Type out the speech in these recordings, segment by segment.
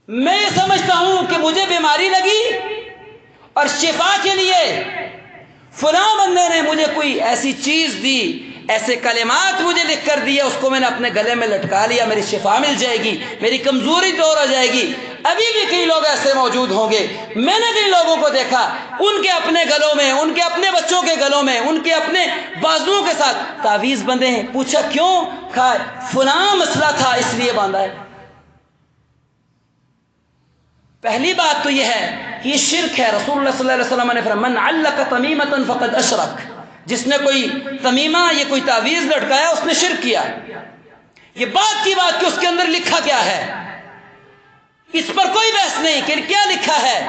میں یہ سمجھتا ہوں کہ مجھے بیماری لگی اور شفا کے لیے فلاں بندے نے مجھے کوئی ایسی چیز دی، ایسے کلمات مجھے لکھ کر دیے، اس کو میں نے اپنے گلے میں لٹکا لیا، میری شفا مل جائے گی، میری کمزوری دور ہو جائے گی۔ ابھی بھی کئی لوگ ایسے موجود ہوں گے، میں نے کئی لوگوں کو دیکھا، ان کے اپنے گلوں میں، ان کے اپنے بچوں کے گلوں میں، ان کے اپنے بازوؤں کے ساتھ تعویذ بندے ہیں۔ پوچھا کیوں؟ کہا فلاں مسئلہ تھا اس لیے باندھا ہے۔ پہلی بات تو یہ ہے کہ یہ شرک ہے۔ رسول اللہ صلی اللہ علیہ وسلم نے فرمایا من علق تمیمۃ فقد اشرک، جس نے کوئی تمیمہ یا کوئی تعویذ لٹکایا اس نے شرک کیا۔ یہ بات کی بات کہ اس کے اندر لکھا کیا ہے، اس پر کوئی بحث نہیں کہ کیا لکھا ہے،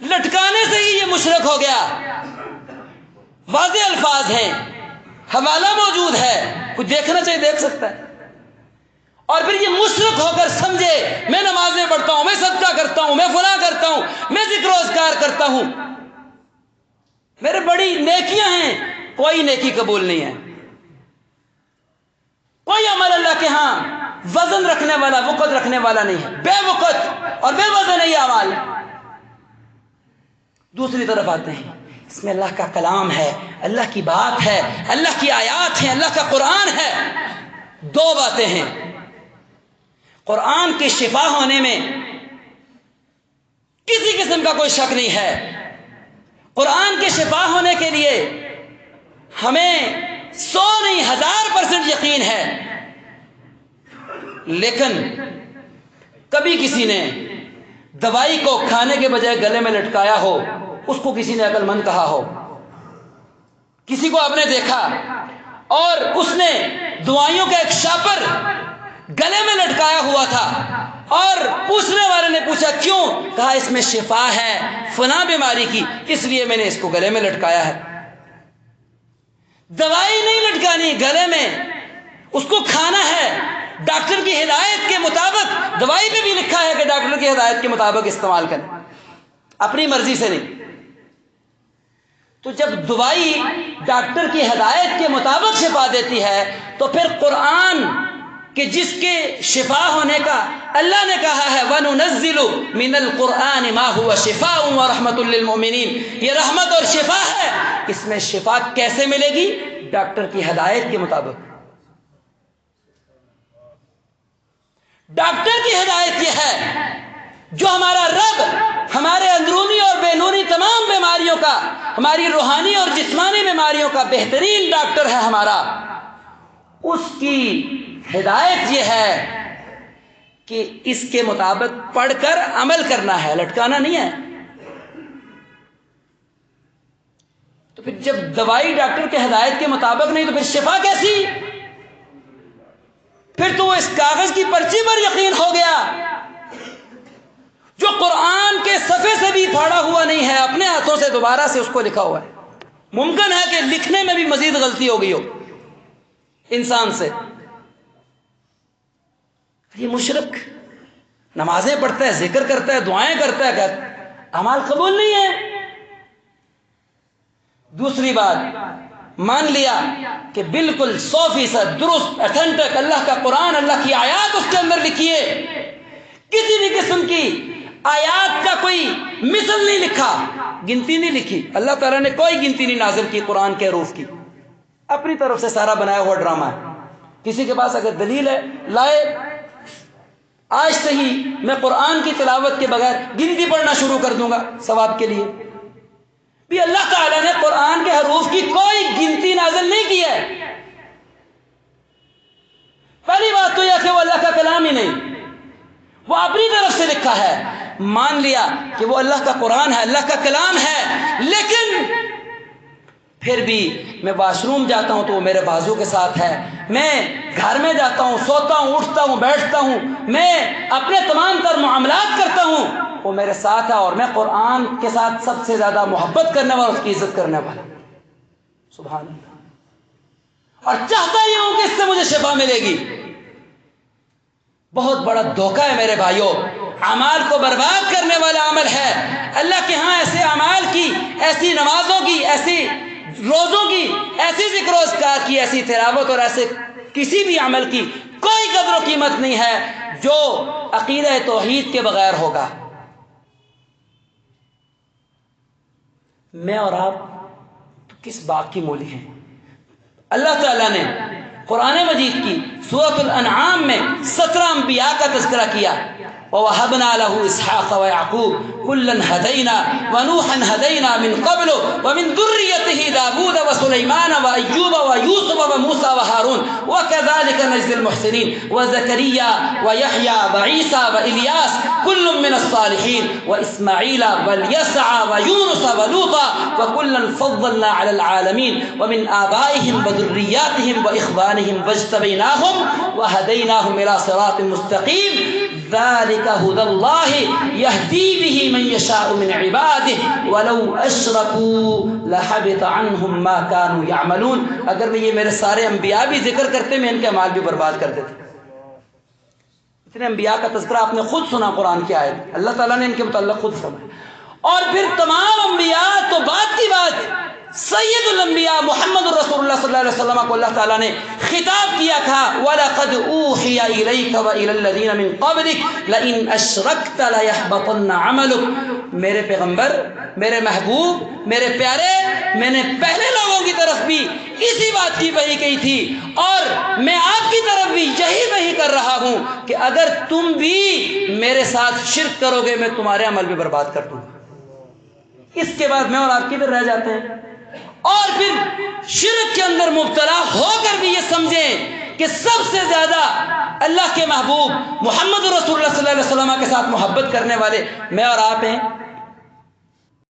لٹکانے سے ہی یہ مشرک ہو گیا۔ واضح الفاظ ہیں، حوالہ موجود ہے، کوئی دیکھنا چاہیے دیکھ سکتا ہے۔ اور پھر یہ مشرک ہو کر سمجھے میں نمازیں پڑھتا ہوں، میں صدقہ کرتا ہوں، میں فلاں کرتا ہوں، میں ذکر و اذکار کرتا ہوں، میرے بڑی نیکیاں ہیں، کوئی نیکی قبول نہیں ہے، کوئی عمل اللہ کے ہاں وزن رکھنے والا، وقت رکھنے والا نہیں ہے، بے وقت اور بے وزن ہے یہ اعمال۔ دوسری طرف آتے ہیں، اس میں اللہ کا کلام ہے، اللہ کی بات ہے، اللہ کی آیات ہیں، اللہ کا قرآن ہے۔ دو باتیں ہیں، قرآن کے شفا ہونے میں کسی قسم کا کوئی شک نہیں ہے۔ قرآن کے شفا ہونے کے لیے ہمیں 100 نہیں 1000% یقین ہے، لیکن کبھی کسی نے دوائی کو کھانے کے بجائے گلے میں لٹکایا ہو، اس کو کسی نے عقل مند کہا ہو، کسی کو آپ نے دیکھا اور اس نے دوائیوں کا ایک شاپر گلے میں لٹکایا ہوا تھا اور پوچھنے والے نے پوچھا کیوں؟ کہا اس میں شفا ہے فلاں بیماری کی، اس لیے میں نے اس کو گلے میں لٹکایا ہے۔ دوائی نہیں لٹکانی گلے میں، اس کو کھانا ہے ڈاکٹر کی ہدایت کے مطابق۔ دوائی پہ بھی لکھا ہے کہ ڈاکٹر کی ہدایت کے مطابق استعمال کریں، اپنی مرضی سے نہیں۔ تو جب دوائی ڈاکٹر کی ہدایت کے مطابق شفا دیتی ہے تو پھر قرآن کہ جس کے شفا ہونے کا اللہ نے کہا ہے وَنُنَزِّلُ مِنَ الْقُرْآنِ مَا هُوَ شِفَاءٌ وَرَحْمَةٌ لِّلْمُؤْمِنِينَ، یہ رحمت اور شفا ہے۔ اس میں شفا کیسے ملے گی؟ ڈاکٹر کی ہدایت کے مطابق۔ ڈاکٹر کی ہدایت یہ ہے، جو ہمارا رب ہمارے اندرونی اور بیرونی تمام بیماریوں کا، ہماری روحانی اور جسمانی بیماریوں کا بہترین ڈاکٹر ہے ہمارا، اس کی ہدایت یہ ہے کہ اس کے مطابق پڑھ کر عمل کرنا ہے، لٹکانا نہیں ہے۔ تو پھر جب دوائی ڈاکٹر کے ہدایت کے مطابق نہیں تو پھر شفا کیسی؟ پھر تو وہ اس کاغذ کی پرچی پر یقین ہو گیا جو قرآن کے صفحے سے بھی پھاڑا ہوا نہیں ہے، اپنے ہاتھوں سے دوبارہ سے اس کو لکھا ہوا ہے۔ ممکن ہے کہ لکھنے میں بھی مزید غلطی ہو گئی ہو انسان سے۔ یہ مشرک نمازیں پڑھتا ہے، ذکر کرتا ہے، دعائیں کرتا ہے، اعمال قبول نہیں ہے۔ دوسری بات، مان لیا کہ بالکل 100% درست اتھینٹک اللہ کا قرآن، اللہ کی آیات اس کے اندر لکھی ہے، کسی بھی قسم کی آیات کا کوئی مثل نہیں لکھا، گنتی نہیں لکھی، اللہ تعالیٰ نے کوئی گنتی نہیں نازل کی قرآن کے حروف کی، اپنی طرف سے سارا بنایا ہوا ڈرامہ ہے۔ کسی کے پاس اگر دلیل ہے لائے، آج سے ہی میں قرآن کی تلاوت کے بغیر گنتی پڑھنا شروع کر دوں گا ثواب کے لیے۔ بھی اللہ تعالیٰ نے قرآن کے حروف کی کوئی گنتی نازل نہیں کی ہے۔ پہلی بات تو یہ کہ وہ اللہ کا کلام ہی نہیں، وہ اپنی طرف سے لکھا ہے۔ مان لیا کہ وہ اللہ کا قرآن ہے، اللہ کا کلام ہے، لیکن پھر بھی میں واش روم جاتا ہوں تو وہ میرے بازو کے ساتھ ہے، میں گھر میں جاتا ہوں، سوتا ہوں، اٹھتا ہوں، بیٹھتا ہوں، میں اپنے تمام تر معاملات کرتا ہوں، وہ میرے ساتھ ہے، اور میں قرآن کے ساتھ سب سے زیادہ محبت کرنے والا، اس کی عزت کرنے والا۔ سبحان اللہ۔ اور چاہتا ہی ہوں کہ اس سے مجھے شفا ملے گی۔ بہت بڑا دھوکہ ہے میرے بھائیوں، اعمال کو برباد کرنے والا عمل ہے۔ اللہ کے ہاں ایسے اعمال کی، ایسی نمازوں کی، ایسی روزوں کی، ایسی ذکر و اذکار کی، ایسی تلاوت اور ایسے کسی بھی عمل کی کوئی قدر و قیمت نہیں ہے جو عقیدہ توحید کے بغیر ہوگا۔ میں اور آپ کس باغ کی مولی ہیں؟ اللہ تعالیٰ نے قرآن مجید کی سورۃ الانعام میں 17 انبیاء کا تذکرہ کیا، وَوَهَبْنَا لَهُ إِسْحَاقَ وَيَعْقُوبَ كُلًّا هَدَيْنَا وَنُوحًا هَدَيْنَا مِن قَبْلُ وَمِن ذُرِّيَّتِهِ دَاوُودَ وَسُلَيْمَانَ وَأَيُّوبَ وَيُوسُفَ وَمُوسَى وَهَارُونَ وَكَذَلِكَ نَجْزِي الْمُحْسِنِينَ وَزَكَرِيَّا وَيَحْيَى وَعِيسَى وَإِلْيَاسَ كُلٌّ مِّنَ الصَّالِحِينَ وَإِسْمَاعِيلَ وَالْيَسَعَ وَيُونُسَ وَلُوطًا وَكُلًّا فَضَّلْنَا عَلَى الْعَالَمِينَ وَمِنْ آبَائِهِمْ وَذُرِّيَّاتِهِمْ وَإِخْوَانِهِمْ وَاجْتَبَيْنَاهُمْ وَهَدَيْنَاهُمْ إِلَى صِرَاطٍ مُّسْتَقِيمٍ ذلك هدى الله يهدي به من يشاء من عباده ولو اشركوا لحبط عنهم ما كانوا يعملون۔ اگر میں یہ میرے سارے انبیاء بھی ذکر کرتے میں ان کے اعمال بھی برباد کر دیتے۔ اتنے انبیاء کا تذکرہ آپ نے خود سنا قرآن کی آیت، اللہ تعالیٰ نے ان کے متعلق خود فرمایا۔ اور پھر تمام انبیاء تو بات کی بات سید الانبیاء محمد رسول اللہ صلی اللہ علیہ وسلم کو اللہ تعالیٰ نے خطاب کیا تھا، وَلَقَدْ أُوحِيَ إِلَيْكَ وَإِلَى الَّذِينَ مِن قَبْلِكَ لَئِنْ أَشْرَكْتَ لَيَحْبَطَنَّ عَمَلُكَ۔ میرے پیغمبر، میرے محبوب، میرے پیارے، میں نے پہلے لوگوں کی طرف بھی اسی بات کی وحی کی تھی، اور میں آپ کی طرف بھی یہی وحی کر رہا ہوں کہ اگر تم بھی میرے ساتھ شرک کرو گے میں تمہارے عمل بھی برباد کر دوں گا۔ اس کے بعد میں اور آپ کدھر رہ جاتے ہیں؟ اور پھر شرک کے اندر مبتلا ہو کر بھی یہ سمجھیں کہ سب سے زیادہ اللہ کے محبوب محمد رسول اللہ صلی اللہ علیہ وسلم کے ساتھ محبت کرنے والے میں اور آپ ہیں۔